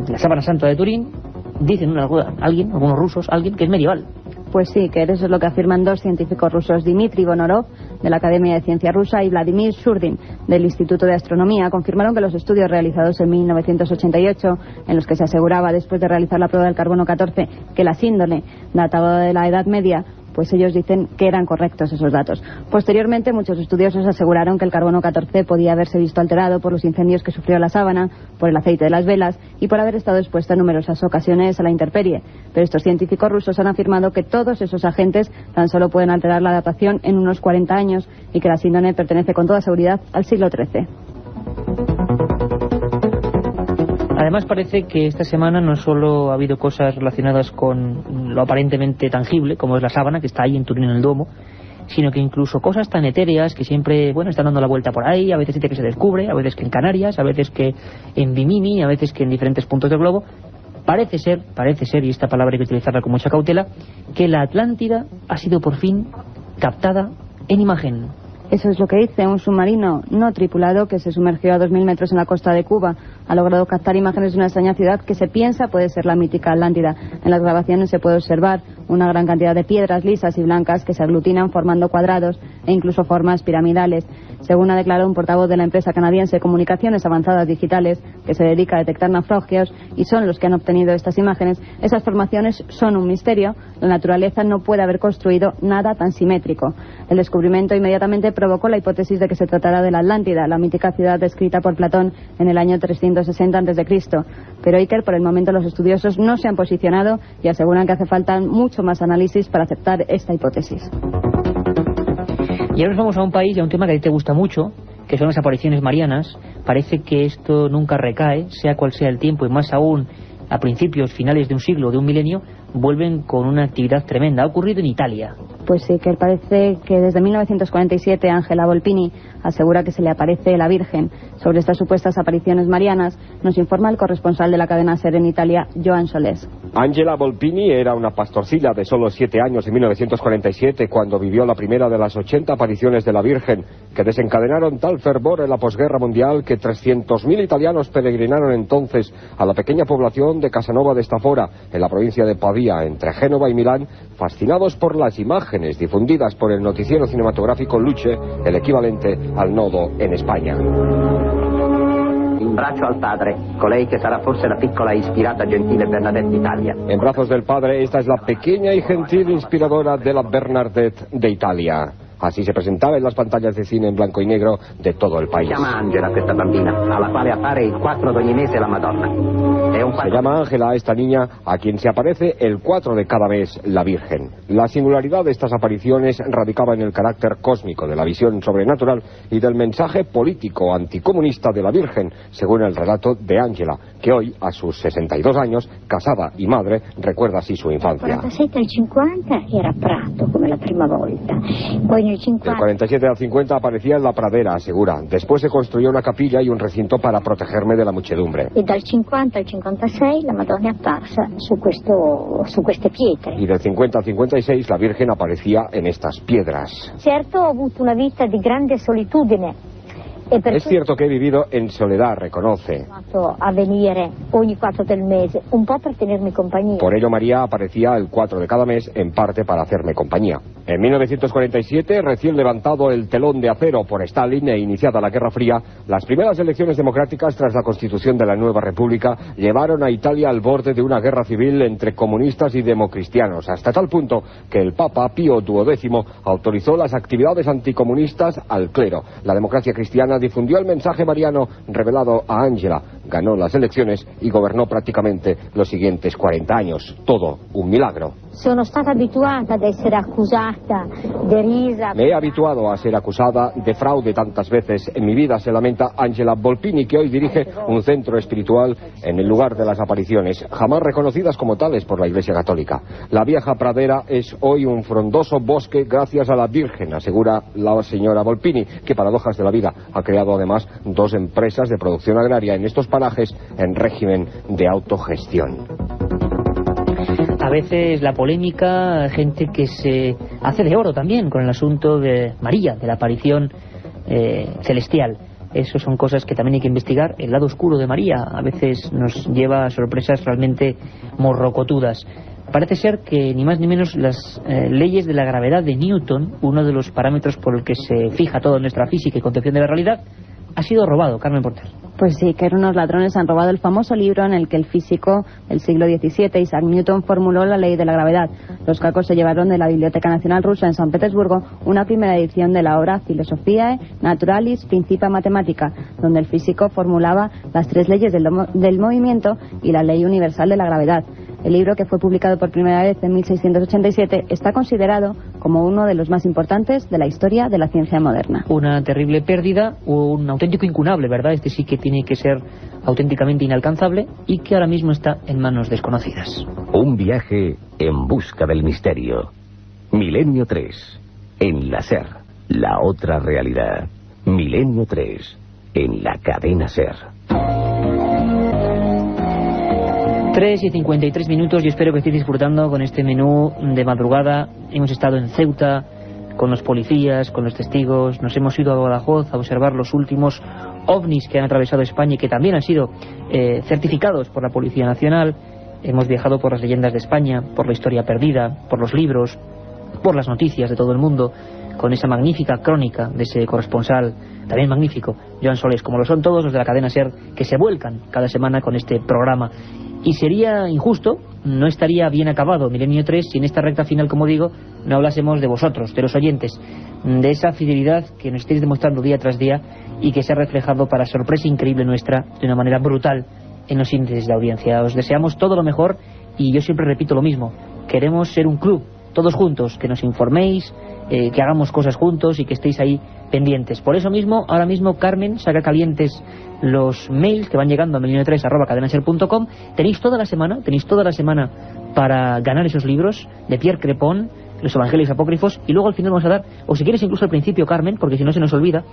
la sábana santa de Turín, dicen algunos rusos, que es medieval. Pues sí, que eso es lo que afirman 2 científicos rusos, Dmitry Vonorov, de la Academia de Ciencia Rusa, y Vladimir Shurdin, del Instituto de Astronomía, confirmaron que los estudios realizados en 1988, en los que se aseguraba, después de realizar la prueba del carbono 14, que la síndrome databa de la Edad Media, pues ellos dicen que eran correctos esos datos. Posteriormente, muchos estudiosos aseguraron que el carbono 14 podía haberse visto alterado por los incendios que sufrió la sábana, por el aceite de las velas y por haber estado expuesta en numerosas ocasiones a la intemperie. Pero estos científicos rusos han afirmado que todos esos agentes tan solo pueden alterar la datación en unos 40 años y que la síndrome pertenece con toda seguridad al siglo XIII. Además, parece que esta semana no solo ha habido cosas relacionadas con lo aparentemente tangible, como es la sábana, que está ahí en Turín en el Duomo, sino que incluso cosas tan etéreas que siempre, están dando la vuelta por ahí, a veces dice que se descubre, a veces que en Canarias, a veces que en Bimini, a veces que en diferentes puntos del globo. Parece ser, y esta palabra hay que utilizarla con mucha cautela, que la Atlántida ha sido por fin captada en imagen. Eso es lo que dice un submarino no tripulado que se sumergió a 2000 metros en la costa de Cuba. Ha logrado captar imágenes de una extraña ciudad que se piensa puede ser la mítica Atlántida. En las grabaciones se puede observar una gran cantidad de piedras lisas y blancas que se aglutinan formando cuadrados e incluso formas piramidales. Según ha declarado un portavoz de la empresa canadiense Comunicaciones Avanzadas Digitales, que se dedica a detectar naufragios y son los que han obtenido estas imágenes, esas formaciones son un misterio. La naturaleza no puede haber construido nada tan simétrico. El descubrimiento inmediatamente provocó la hipótesis de que se tratará de la Atlántida, la mítica ciudad descrita por Platón en el año 360 a.C. Pero Iker, por el momento los estudiosos no se han posicionado y aseguran que hace falta mucho más análisis para aceptar esta hipótesis. Y ahora nos vamos a un país y a un tema que a ti te gusta mucho, que son las apariciones marianas. Parece que esto nunca recae, sea cual sea el tiempo, y más aún a principios, finales de un siglo, de un milenio, vuelven con una actividad tremenda. Ha ocurrido en Italia. Pues sí, que parece que desde 1947 Angela Volpini asegura que se le aparece la Virgen. Sobre estas supuestas apariciones marianas nos informa el corresponsal de la cadena SER en Italia, Joan Solés. Angela Volpini era una pastorcilla de solo 7 años en 1947 cuando vivió la primera de las 80 apariciones de la Virgen, que desencadenaron tal fervor en la posguerra mundial que 300.000 italianos peregrinaron entonces a la pequeña población de Casanova de Stafora, en la provincia de Pavía, entre Génova y Milán, fascinados por las imágenes difundidas por el noticiero cinematográfico Luce, el equivalente al Nodo en España. In braccio al padre, colei che sarà forse la piccola e ispirata gentile Bernadette d'Italia. En brazos del padre, esta es la pequeña y gentil inspiradora de la Bernadette de Italia. Así se presentaba en las pantallas de cine en blanco y negro de todo el país. Se llama Angela questa bambina, alla quale appare il 4 di ogni mese la Madonna. Se llama Ángela a esta niña a quien se aparece el 4 de cada mes la Virgen. La singularidad de estas apariciones radicaba en el carácter cósmico de la visión sobrenatural y del mensaje político anticomunista de la Virgen, según el relato de Ángela, que hoy, a sus 62 años, casada y madre, recuerda así su infancia. 47 al 50 era Prato, come la prima volta. Poi nel 50... Del 47 al 50 aparecía en la pradera, asegura. Después se construyó una capilla y un recinto para protegerme de la muchedumbre. E dal 50 al 56 la Madonna è apparsa su queste pietre. Y del 50 al 56 la Virgen aparecía en estas piedras. Certo, ho avuto una vita di grande solitudine. Es cierto que he vivido en soledad, reconoce. A venire ogni 4 del mese, un po' per tenermi compagnia. Por ello María aparecía el 4 de cada mes, en parte para hacerme compañía. En 1947, recién levantado el telón de acero por Stalin e iniciada la Guerra Fría, las primeras elecciones democráticas tras la constitución de la nueva república llevaron a Italia al borde de una guerra civil entre comunistas y democristianos, hasta tal punto que el Papa Pío XII autorizó las actividades anticomunistas al clero. La democracia cristiana difundió el mensaje mariano revelado a Ángela, ganó las elecciones y gobernó prácticamente los siguientes 40 años. Todo un milagro. Sono stata abituata ad essere accusata, derisa. Me he habituado a ser acusada de fraude tantas veces en mi vida, se lamenta Angela Volpini, que hoy dirige un centro espiritual en el lugar de las apariciones, jamás reconocidas como tales por la Iglesia Católica. La vieja pradera es hoy un frondoso bosque gracias a la Virgen, asegura la señora Volpini, que paradojas de la vida ha creado además 2 empresas de producción agraria en estos parajes en régimen de autogestión. A veces la polémica, gente que se hace de oro también con el asunto de María, de la aparición celestial. Eso son cosas que también hay que investigar. El lado oscuro de María a veces nos lleva a sorpresas realmente morrocotudas. Parece ser que ni más ni menos las leyes de la gravedad de Newton, uno de los parámetros por el que se fija toda nuestra física y concepción de la realidad, ha sido robado. Carmen Porter. Pues sí, que unos ladrones han robado el famoso libro en el que el físico del siglo XVII, Isaac Newton, formuló la ley de la gravedad. Los cacos se llevaron de la Biblioteca Nacional Rusa en San Petersburgo una primera edición de la obra Philosophiae Naturalis Principia Mathematica, donde el físico formulaba las 3 leyes del movimiento y la ley universal de la gravedad. El libro, que fue publicado por primera vez en 1687, está considerado como uno de los más importantes de la historia de la ciencia moderna. Una terrible pérdida, un auténtico incunable, ¿verdad? Este sí que tiene que ser auténticamente inalcanzable y que ahora mismo está en manos desconocidas. Un viaje en busca del misterio. Milenio 3, en la SER, la otra realidad. Milenio 3, en la cadena SER. 3 y 53 minutos y espero que estéis disfrutando con este menú de madrugada. Hemos estado en Ceuta con los policías, con los testigos, nos hemos ido a Badajoz a observar los últimos ovnis que han atravesado España y que también han sido certificados por la Policía Nacional. Hemos viajado por las leyendas de España, por la historia perdida, por los libros, por las noticias de todo el mundo, con esa magnífica crónica de ese corresponsal, también magnífico, Joan Solés, como lo son todos los de la cadena SER, que se vuelcan cada semana con este programa. Y sería injusto, no estaría bien acabado Milenio 3 si en esta recta final, como digo, no hablásemos de vosotros, de los oyentes, de esa fidelidad que nos estáis demostrando día tras día y que se ha reflejado, para sorpresa increíble nuestra, de una manera brutal en los índices de audiencia. Os deseamos todo lo mejor y yo siempre repito lo mismo, queremos ser un club, todos juntos, que nos informéis, que hagamos cosas juntos y que estéis ahí pendientes. Por eso mismo, ahora mismo Carmen saca calientes los mails que van llegando a milenio3@cadenaser.com. Tenéis toda la semana para ganar esos libros de Pierre Crepon, los Evangelios Apócrifos, y luego al final vamos a dar, o si quieres incluso al principio, Carmen, porque si no se nos olvida,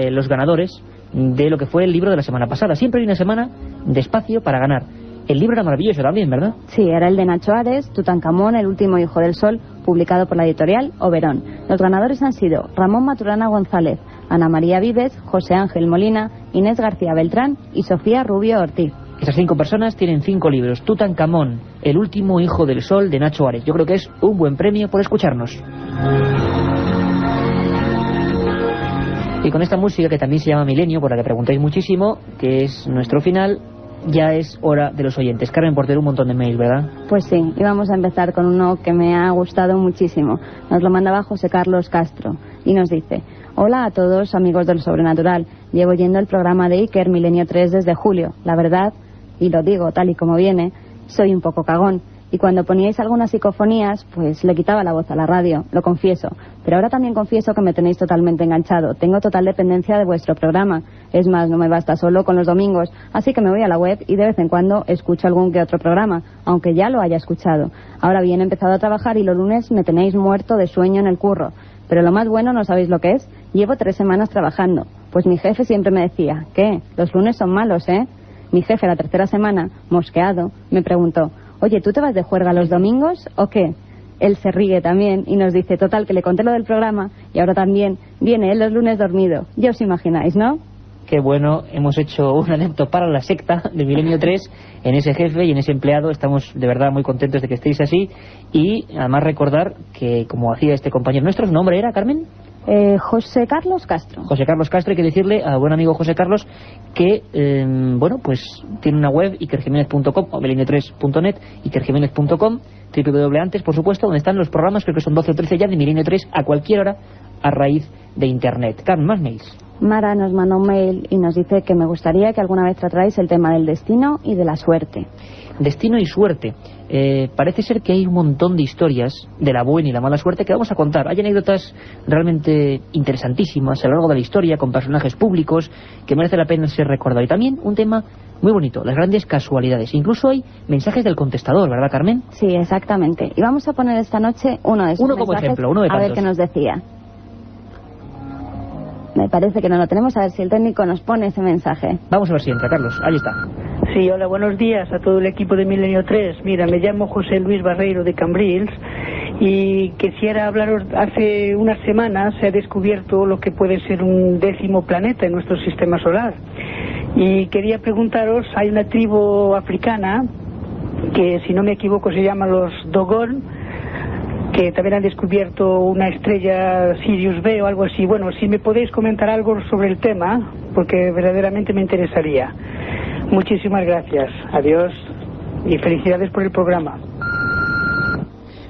los ganadores de lo que fue el libro de la semana pasada. Siempre hay una semana de espacio para ganar. El libro era maravilloso también, ¿verdad? Sí, era el de Nacho Ares, Tutankamón, el último hijo del sol, publicado por la editorial Oberón. Los ganadores han sido Ramón Maturana González, Ana María Vives, José Ángel Molina, Inés García Beltrán y Sofía Rubio Ortiz. Esas 5 personas tienen 5 libros. Tutankamón, el último hijo del sol, de Nacho Ares. Yo creo que es un buen premio por escucharnos. Y con esta música, que también se llama Milenio, por la que preguntáis muchísimo, que es nuestro final, ya es hora de los oyentes. Carmen Portero, un montón de mails, ¿verdad? Pues sí, y vamos a empezar con uno que me ha gustado muchísimo. Nos lo mandaba José Carlos Castro y nos dice: hola a todos, amigos del Sobrenatural. Llevo yendo el programa de Iker Milenio 3 desde julio. La verdad, y lo digo tal y como viene, soy un poco cagón. Y cuando poníais algunas psicofonías, pues le quitaba la voz a la radio, lo confieso. Pero ahora también confieso que me tenéis totalmente enganchado. Tengo total dependencia de vuestro programa. Es más, no me basta solo con los domingos. Así que me voy a la web y de vez en cuando escucho algún que otro programa, aunque ya lo haya escuchado. Ahora bien, he empezado a trabajar y los lunes me tenéis muerto de sueño en el curro. Pero lo más bueno, ¿no sabéis lo que es? Llevo 3 semanas trabajando. Pues mi jefe siempre me decía: ¿qué? Los lunes son malos, ¿eh? Mi jefe, la 3ª semana, mosqueado, me preguntó: oye, ¿tú te vas de juerga los domingos o qué? Él se ríe también y nos dice, total, que le conté lo del programa y ahora también viene él los lunes dormido. Ya os imagináis, ¿no? Qué bueno, hemos hecho un adepto para la secta de Milenio 3 en ese jefe y en ese empleado. Estamos de verdad muy contentos de que estéis así. Y además recordar que, como hacía este compañero nuestro, ¿su nombre era, Carmen? José Carlos Castro. José Carlos Castro, hay que decirle a buen amigo José Carlos que, bueno, pues tiene una web, ikerjimenez.com o milenio3.net, ikerjimenez.com, www.antes, por supuesto, donde están los programas, creo que son 12 o 13 ya, de Milenio 3 a cualquier hora a raíz de Internet. Carmen, más mails. Mara nos mandó un mail y nos dice que me gustaría que alguna vez tratáis el tema del destino y de la suerte. Destino y suerte. Parece ser que hay un montón de historias de la buena y la mala suerte que vamos a contar. Hay anécdotas realmente interesantísimas a lo largo de la historia, con personajes públicos que merece la pena ser recordado. Y también un tema muy bonito, las grandes casualidades. Incluso hay mensajes del contestador, ¿verdad, Carmen? Sí, exactamente. Y vamos a poner esta noche uno de esos mensajes, como ejemplo, uno de tantos. A ver qué nos decía. Me parece que no lo tenemos, a ver si el técnico nos pone ese mensaje. Vamos a ver si entra, Carlos. Ahí está. Sí, hola, buenos días a todo el equipo de Milenio 3. Mira, me llamo José Luis Barreiro de Cambrils y quisiera hablaros. Hace unas semanas se ha descubierto lo que puede ser un 10º planeta en nuestro sistema solar. Y quería preguntaros, hay una tribu africana que, si no me equivoco, se llama los Dogon, que también han descubierto una estrella Sirius B o algo así. Bueno, si me podéis comentar algo sobre el tema, porque verdaderamente me interesaría. Muchísimas gracias. Adiós y felicidades por el programa.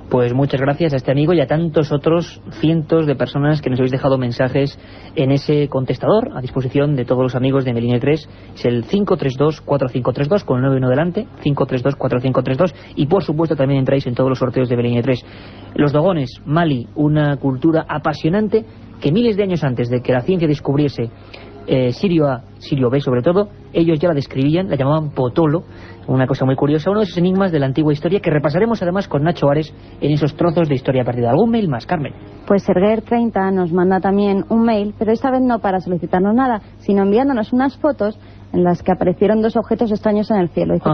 Pues muchas gracias a este amigo y a tantos otros cientos de personas que nos habéis dejado mensajes en ese contestador a disposición de todos los amigos de Milenio 3. Es el 532-4532 con el 91 delante, 532-4532, y por supuesto también entráis en todos los sorteos de Milenio 3. Los Dogones, Mali, una cultura apasionante que miles de años antes de que la ciencia descubriese Sirio A, Sirio B sobre todo, ellos ya la describían, la llamaban Potolo, una cosa muy curiosa, uno de esos enigmas de la antigua historia que repasaremos además con Nacho Ares en esos trozos de historia perdida. ¿Algún mail más, Carmen? Pues Serguer30 nos manda también un mail, pero esta vez no para solicitarnos nada, sino enviándonos unas fotos en las que aparecieron 2 objetos extraños en el cielo. Dice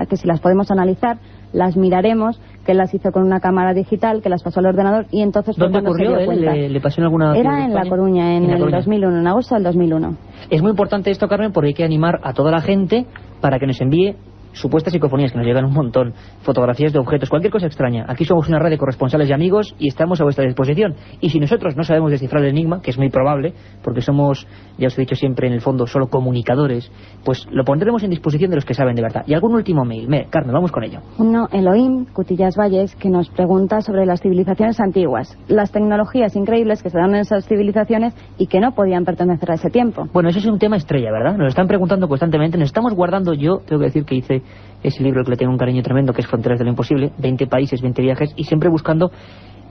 que si las podemos analizar, las miraremos, que él las hizo con una cámara digital, que las pasó al ordenador y entonces... ¿Dónde ocurrió? ¿Le pasó en alguna ciudad? Era en La Coruña, en el 2001, en agosto del 2001. Es muy importante esto, Carmen, porque hay que animar a toda la gente para que nos envíe supuestas psicofonías, que nos llegan un montón, fotografías de objetos, cualquier cosa extraña. Aquí somos una red de corresponsales y amigos y estamos a vuestra disposición. Y si nosotros no sabemos descifrar el enigma, que es muy probable, porque somos, ya os he dicho siempre, en el fondo solo comunicadores, pues lo pondremos en disposición de los que saben de verdad. Y algún último mail. Carmen, vamos con ello. Uno, Elohim Cutillas Valles, que nos pregunta sobre las civilizaciones antiguas, las tecnologías increíbles que se dan en esas civilizaciones y que no podían pertenecer a ese tiempo. Bueno, eso es un tema estrella, ¿verdad? Nos lo están preguntando constantemente, nos estamos guardando. Yo tengo que decir que hice ese libro que le tengo un cariño tremendo, que es Fronteras de lo Imposible, 20 países, 20 viajes, y siempre buscando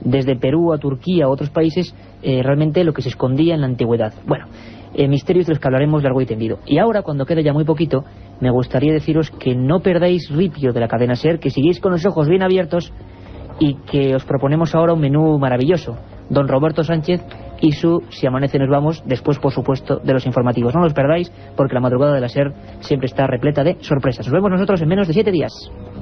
desde Perú a Turquía a otros países realmente lo que se escondía en la antigüedad. Bueno, misterios de los que hablaremos largo y tendido. Y ahora, cuando quede ya muy poquito, me gustaría deciros que no perdáis ripio de la cadena SER, que sigáis con los ojos bien abiertos y que os proponemos ahora un menú maravilloso. Don Roberto Sánchez y su Si amanece nos vamos, después por supuesto de los informativos. No los perdáis, porque la madrugada de la SER siempre está repleta de sorpresas. Nos vemos nosotros en menos de 7 días.